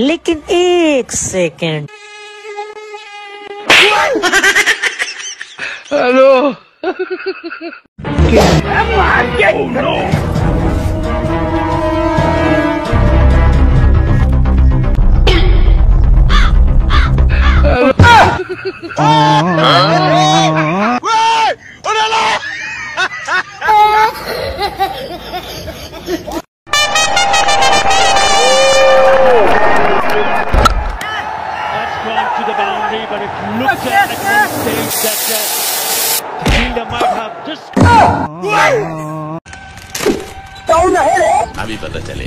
लेकिन एक second. Hello. To the boundary, but it looks at some stage that the fielder might have just. अभी पता चले।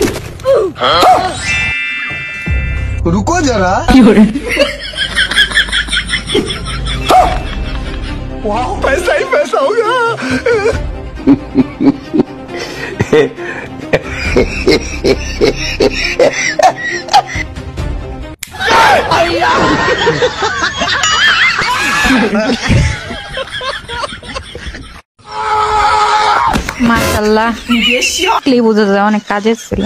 रुको जरा। वाह, पैसा ही पैसा होगा। মাশাআল্লাহ ক্লিপ বোঝা যায় অনেক কাজের ছিল।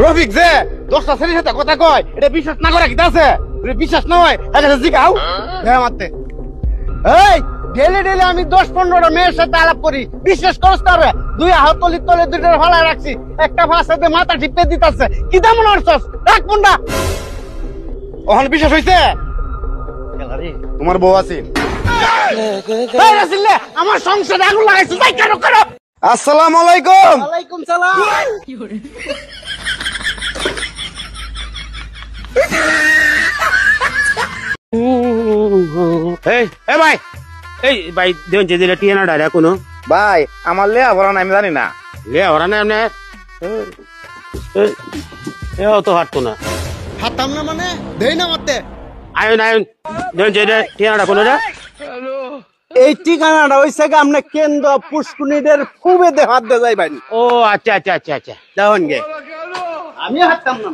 রফিক যে 10টা ছেলের সাথে কথা কয় এটা বিশ্বাস না করা কিতা আছে? বিশ্বাস না হয় আচ্ছা জিগাও মারতে। এই ডেলি ডেলি আমি 10-15টা মেয়ের সাথে আলাপ করি, বিশ্বাস করছ তারে? দুই হাত তলির তলে দুইটা ফালায় রাখছি, একটা ফাঁসাতে মাথা টিপে দিতেছে। কি দামন অর্থস রাখ মুন্ডা। ওখানে বিশ্বাস হইছে? তোমার বউ আছে? এই রাসিল্লে আমার সংসারে আগুন লাগাইছো, যাই কেন করো। আসসালামু আলাইকুম। ওয়ালাইকুম সালাম। ভাই আমার লেয়া ভরা নাই আমি জানি না। লেয়া ভরা নাই আপনি তো হাঁটতো না। হাঁটতাম না মানে দেই না মারতে। আয়ন আয়ন টিয়ানাটা কোনো রে? এই ঠিকানাটা হইছে কি আপনি কেন্দ্র পুষ্কুনিদের খুবই হাত দিয়ে যাইবেন। ও আচ্ছা আচ্ছা আচ্ছা আচ্ছা যাওন গে। আমি হাঁটতাম না।